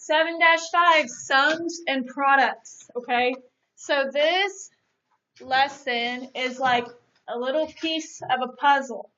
7-5, sums and products, okay? So this lesson is like a little piece of a puzzle,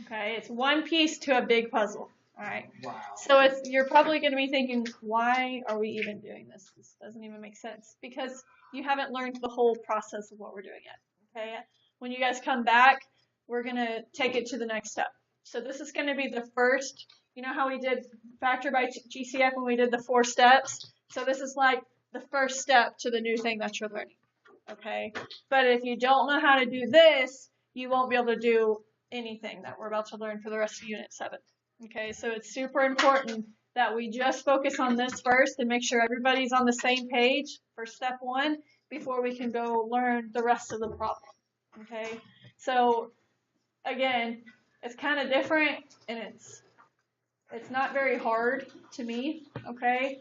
okay? It's one piece to a big puzzle, all right? Wow. So you're probably going to be thinking, why are we even doing this? This doesn't even make sense, because you haven't learned the whole process of what we're doing yet, okay? When you guys come back, we're going to take it to the next step. So this is going to be the first, you know how we did Factor by GCF when we did the 4 steps? So this is like the first step to the new thing that you're learning, okay? But if you don't know how to do this, you won't be able to do anything that we're about to learn for the rest of Unit 7, okay? So it's super important that we just focus on this first and make sure everybody's on the same page for step 1 before we can go learn the rest of the problem, okay? So again, it's kind of different, and it's not very hard to me, okay?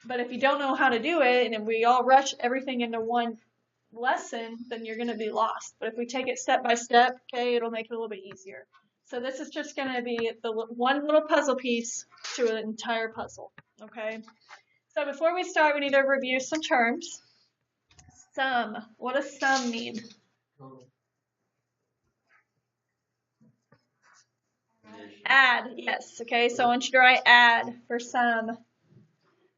But if you don't know how to do it, and if we all rush everything into one lesson, then you're going to be lost. But if we take it step by step, okay, it'll make it a little bit easier. So this is just going to be the one little puzzle piece to an entire puzzle, okay? So before we start, we need to review some terms. Sum. What does sum mean? Add, yes, okay, so I want you to write add for sum.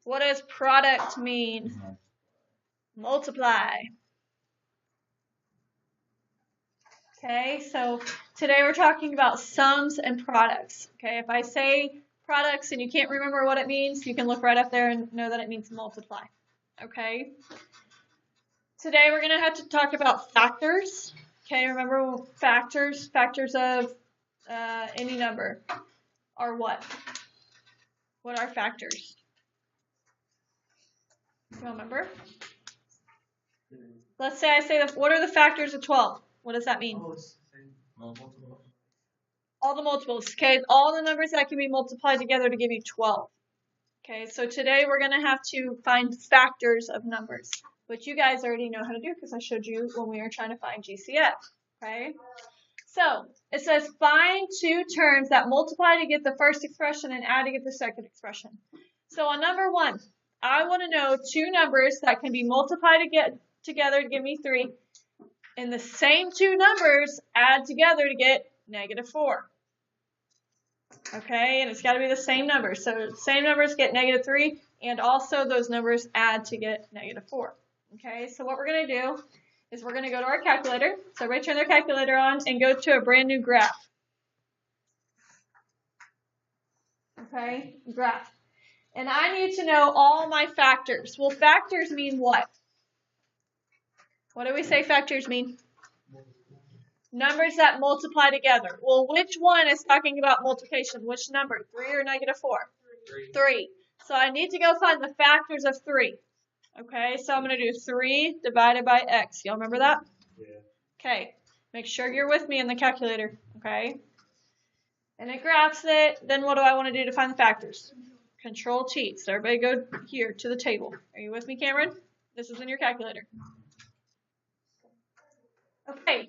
What does product mean? Multiply. Okay, so today we're talking about sums and products. Okay, if I say products and you can't remember what it means, you can look right up there and know that it means multiply. Okay, today we're going to have to talk about factors. Okay, remember factors of any number are what? What are factors? You remember? Let's say I say, what are the factors of 12? What does that mean? All the multiples, okay? All the numbers that can be multiplied together to give you 12. Okay, so today we're going to have to find factors of numbers, which you guys already know how to do because I showed you when we were trying to find GCF, okay? So it says find 2 terms that multiply to get the first expression and add to get the second expression. So on number 1, I want to know 2 numbers that can be multiplied together to give me 3, and the same 2 numbers add together to get -4. Okay, and it's got to be the same numbers. So same numbers get -3, and also those numbers add to get -4. Okay, so what we're going to do is we're going to go to our calculator. So everybody turn their calculator on and go to a brand new graph. Okay, graph. And I need to know all my factors. Well, factors mean what? What do we say factors mean? Numbers that multiply together. Well, which one is talking about multiplication? Which number? 3 or -4? 3. So I need to go find the factors of 3. Okay, so I'm going to do 3 divided by x. Y'all remember that? Yeah. Okay, make sure you're with me in the calculator. Okay, and it graphs it. Then what do I want to do to find the factors? Control T. So everybody go here to the table. Are you with me, Cameron? This is in your calculator. Okay.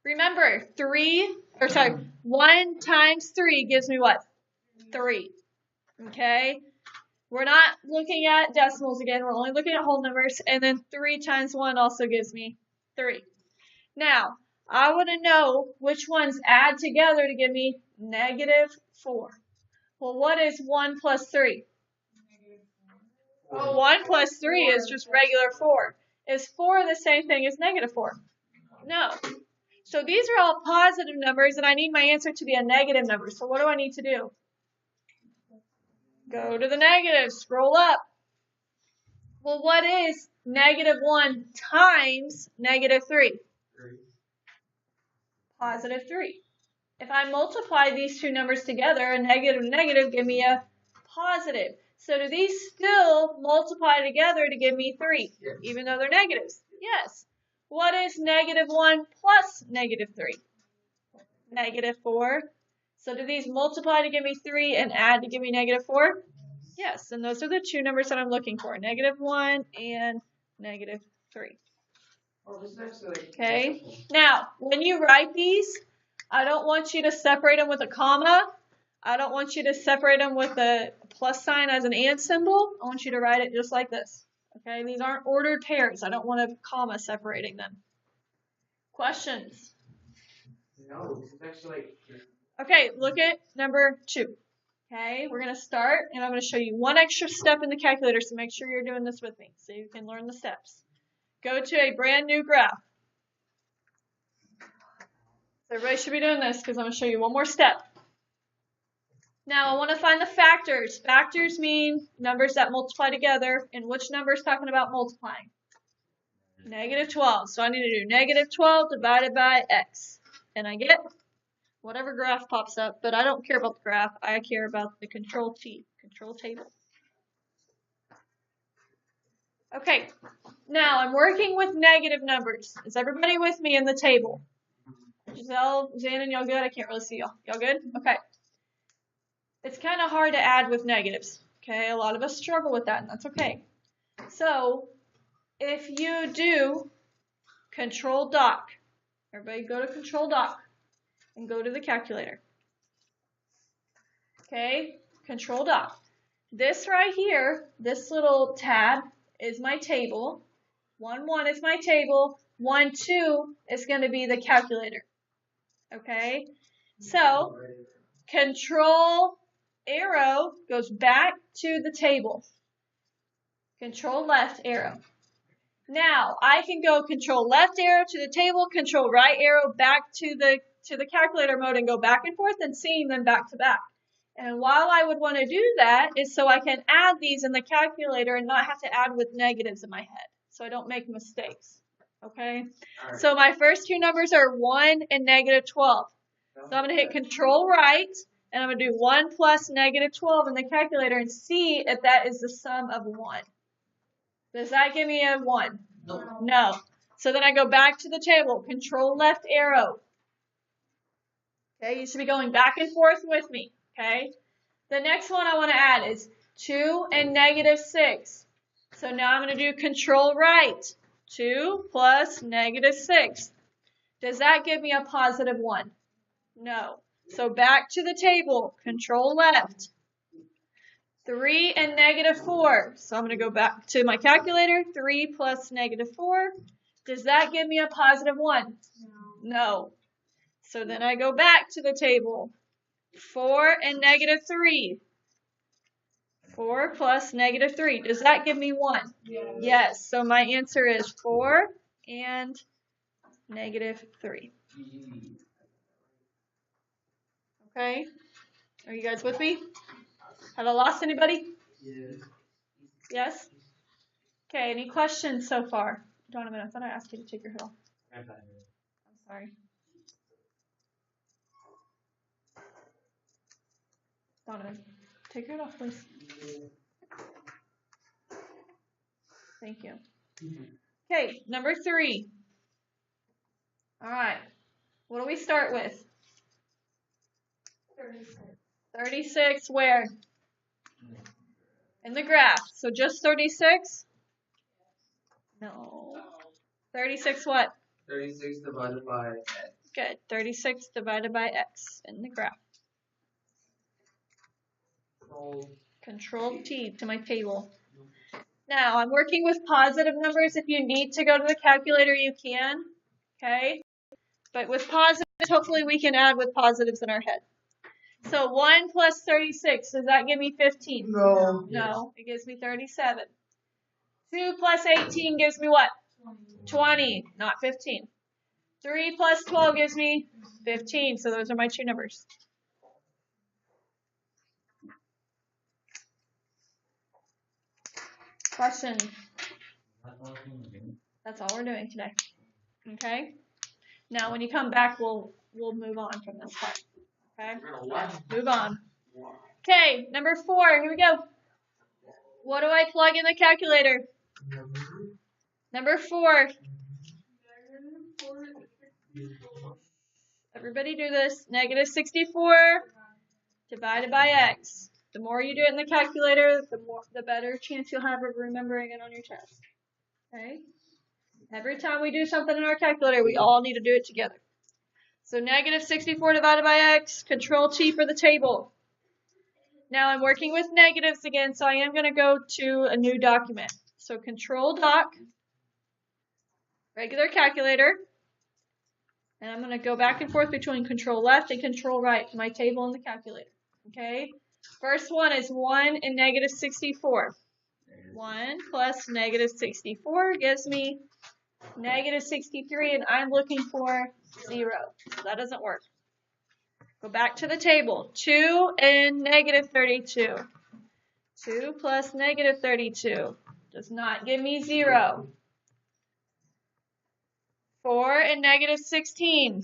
Remember, 1 times 3 gives me what? 3. Okay? We're not looking at decimals again. We're only looking at whole numbers. And then 3 times 1 also gives me 3. Now, I want to know which ones add together to give me -4. Well, what is 1 plus 3? 1 plus 3 is just regular 4. Is 4 the same thing as -4? No. So these are all positive numbers, and I need my answer to be a negative number. So what do I need to do? Go to the negative. Scroll up. Well, what is -1 times -3? 3. If I multiply these 2 numbers together, a negative and negative give me a positive. So do these still multiply together to give me 3, Yes. even though they're negatives? Yes. What is -1 plus -3? -4. So do these multiply to give me 3 and add to give me -4? Yes, and those are the 2 numbers that I'm looking for, -1 and -3. Okay, now when you write these, I don't want you to separate them with a comma. I don't want you to separate them with a plus sign as an and symbol. I want you to write it just like this. Okay, these aren't ordered pairs. I don't want a comma separating them. Questions? No, it's actually. Okay, look at number 2. Okay, we're going to start, and I'm going to show you one extra step in the calculator, so make sure you're doing this with me so you can learn the steps. Go to a brand new graph. So everybody should be doing this because I'm going to show you one more step. Now I want to find the factors. Factors mean numbers that multiply together, and which number is talking about multiplying? Negative 12. So I need to do negative 12 divided by x. And I get whatever graph pops up, but I don't care about the graph. I care about the control table. Okay, now I'm working with negative numbers. Is everybody with me in the table? Giselle, Shannon, y'all good? I can't really see y'all. Y'all good? Okay. It's kind of hard to add with negatives. Okay, a lot of us struggle with that, and that's okay. So, if you do control doc, everybody go to control doc and go to the calculator. Okay, control doc. This right here, this little tab is my table. 1, 1 is my table. 1, 2 is going to be the calculator. Okay, so control arrow goes back to the table. Control left arrow. Now I can go control left arrow to the table, control right arrow back to the calculator mode and go back and forth and seeing them back to back. And while I would want to do that is so I can add these in the calculator and not have to add with negatives in my head, so I don't make mistakes. Okay? Right. So my first 2 numbers are 1 and negative 12. So I'm going to hit control right, and I'm going to do 1 plus negative 12 in the calculator and see if that is the sum of 1. Does that give me a 1? No. So then I go back to the table, control left arrow. Okay, you should be going back and forth with me. Okay. The next one I want to add is 2 and negative 6. So now I'm going to do control right. 2 plus negative 6. Does that give me a positive 1? No. So back to the table, control left. 3 and negative 4. So I'm going to go back to my calculator. 3 plus negative 4. Does that give me a positive 1? No. So then I go back to the table. 4 and negative 3. 4 plus negative 3. Does that give me 1? Yes. So my answer is 4 and negative 3. Okay. Are you guys with me? Have I lost anybody? Yes? Okay, any questions so far? Donovan, I thought I asked you to take your hood off. I'm sorry. Donovan, take your hood off, please. Thank you. Okay, number 3. All right. What do we start with? 36 where? In the graph. So just 36? No. 36 what? 36 divided by x. Good. 36 divided by x in the graph. Control T to my table. Now, I'm working with positive numbers. If you need to go to the calculator, you can. Okay? But with positives, hopefully we can add with positives in our head. So 1 plus 36, does that give me 15? No. No, it gives me 37. 2 plus 18 gives me what? 20, not 15. 3 plus 12 gives me 15, so those are my 2 numbers. Question? That's all we're doing today. Okay? Now when you come back, we'll move on from this part. Okay? Move on. Okay, number 4. Here we go. What do I plug in the calculator? Number 4. Everybody do this. Negative 64 divided by x. The more you do it in the calculator, the better chance you'll have of remembering it on your test. Okay? Every time we do something in our calculator, we all need to do it together. So negative 64 divided by x, control T for the table. Now I'm working with negatives again, so I am going to go to a new document. So Control Doc, regular calculator, and I'm going to go back and forth between Control Left and Control Right, my table and the calculator. Okay? First one is 1 and negative 64. 1 plus negative 64 gives me negative 63, and I'm looking for 0. So that doesn't work. Go back to the table. 2 and negative 32. 2 plus negative 32 does not give me 0. 4 and negative 16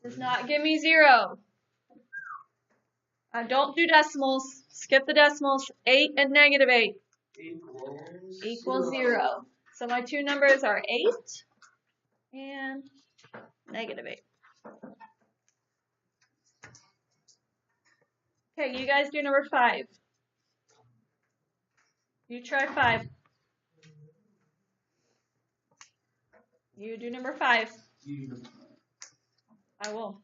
does not give me 0. Don't do decimals. Skip the decimals. 8 and negative 8 equals 0. So my two numbers are 8 and negative 8. Okay, you guys do number 5. You try 5. You do number 5. I will.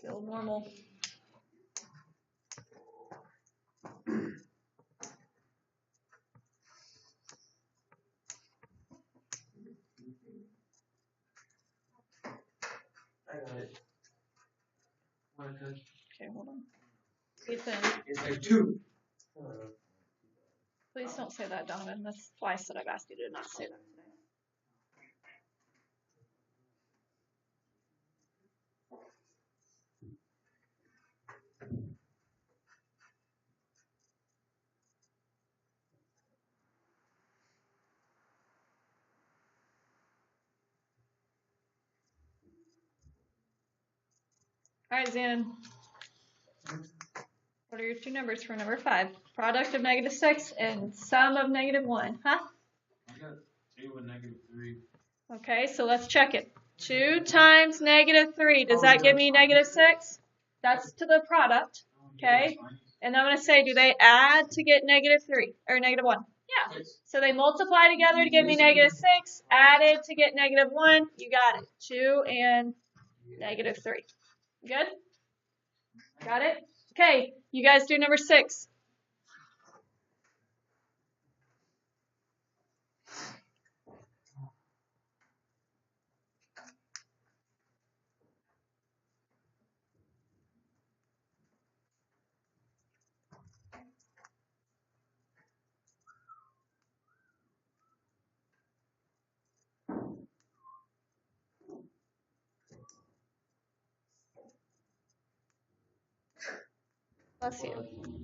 Feel normal. I got it. Okay, hold on. Ethan, It's like 2. please don't say that, Donovan. That's twice that I've asked you to not say that today. All right, Zan. What are your two numbers for number 5? Product of negative 6 and sum of negative 1. Huh? I got 2 and negative 3. Okay, so let's check it. 2 times negative 3. Does that give me negative 6? That's to the product. Okay. And I'm going to say, do they add to get negative 3 or negative 1? Yeah. So they multiply together to give me negative 6. Added to get negative 1. You got it. 2 and negative 3. Good? Got it? Okay. You guys do number 6. Bless you.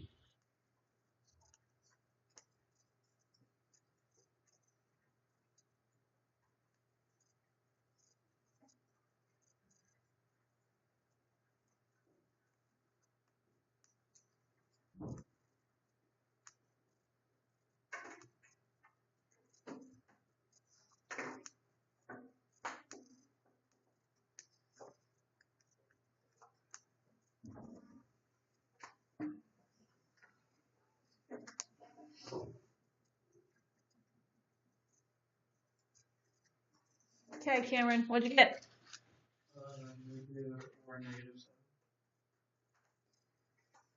Okay, Cameron, what'd you get? Negative 4, negative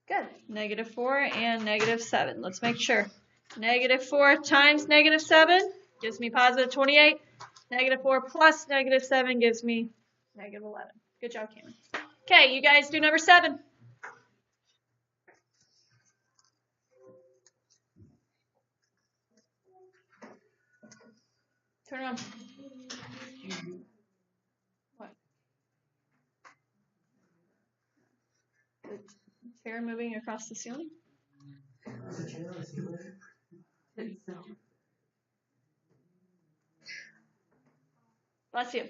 7. Good. Negative 4 and negative 7. Let's make sure. Negative 4 times negative 7 gives me positive 28. Negative 4 plus negative 7 gives me negative 11. Good job, Cameron. Okay, you guys do number 7. Turn around. What? The chair moving across the ceiling? Bless you.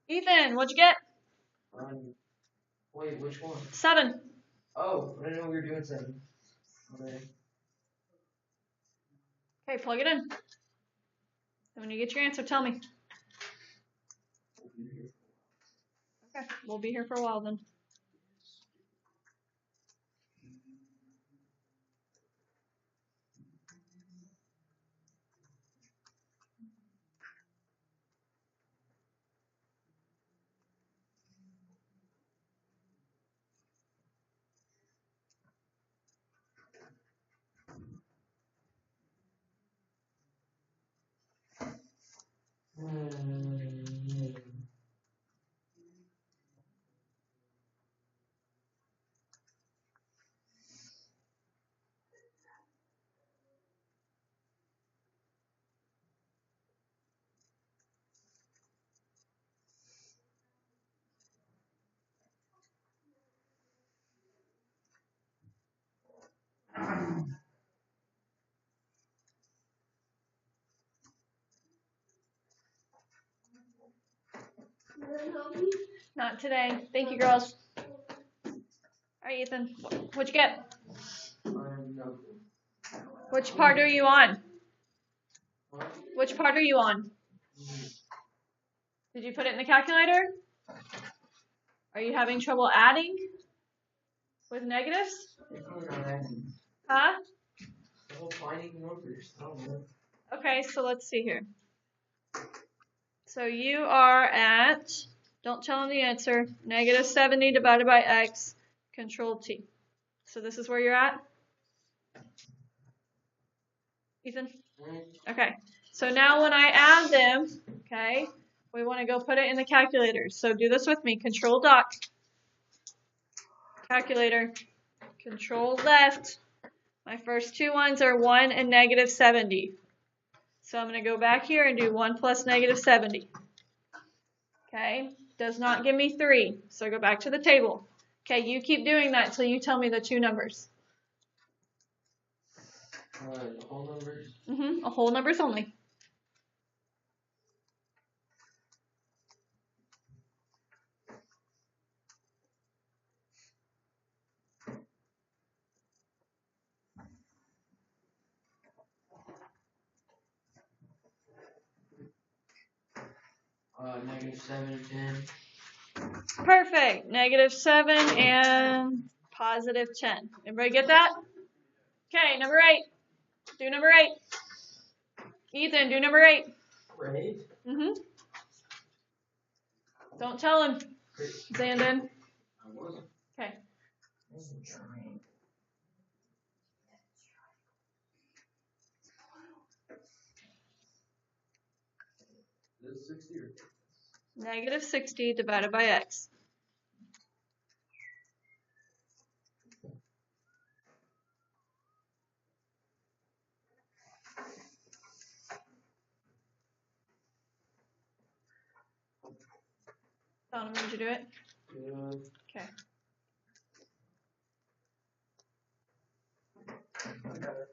Ethan, what'd you get? Wait, which one? 7. Oh, I didn't know we were doing 7. Okay. Okay, plug it in. When you get your answer, tell me. Okay, we'll be here for a while then. Not today. Thank you, girls. All right, Ethan. What'd you get? Which part are you on? Which part are you on? Did you put it in the calculator? Are you having trouble adding with negatives? Huh? Okay, so let's see here. So you are at, don't tell them the answer, negative 70 divided by x, control T. So this is where you're at? Ethan? Okay, so now when I add them, okay, we want to go put it in the calculator. So do this with me, control doc, calculator, control left. My first two ones are 1 and negative 70. So I'm going to go back here and do 1 plus negative 70. Okay, does not give me 3, so go back to the table. Okay, you keep doing that until you tell me the two numbers. Whole numbers? A whole numbers only. Negative 7 and 10. Perfect. Negative 7 and positive 10. Everybody get that? Okay, number 8. Do number 8. Ethan, do number 8. Number 8? Don't tell him, Zandon. I wasn't. Okay. This is 60 or? Negative 60 divided by x. Donovan, did you do it? Yeah. Okay. I got it.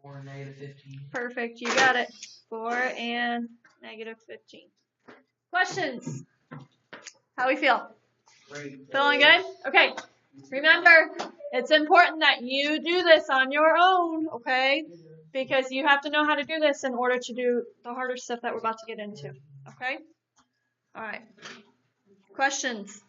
Or negative 15. Perfect. You got it. 4 and negative 15. Questions? How we feel? Great. Feeling good? Okay. Remember, it's important that you do this on your own, okay? Because you have to know how to do this in order to do the harder stuff that we're about to get into, okay? All right. Questions?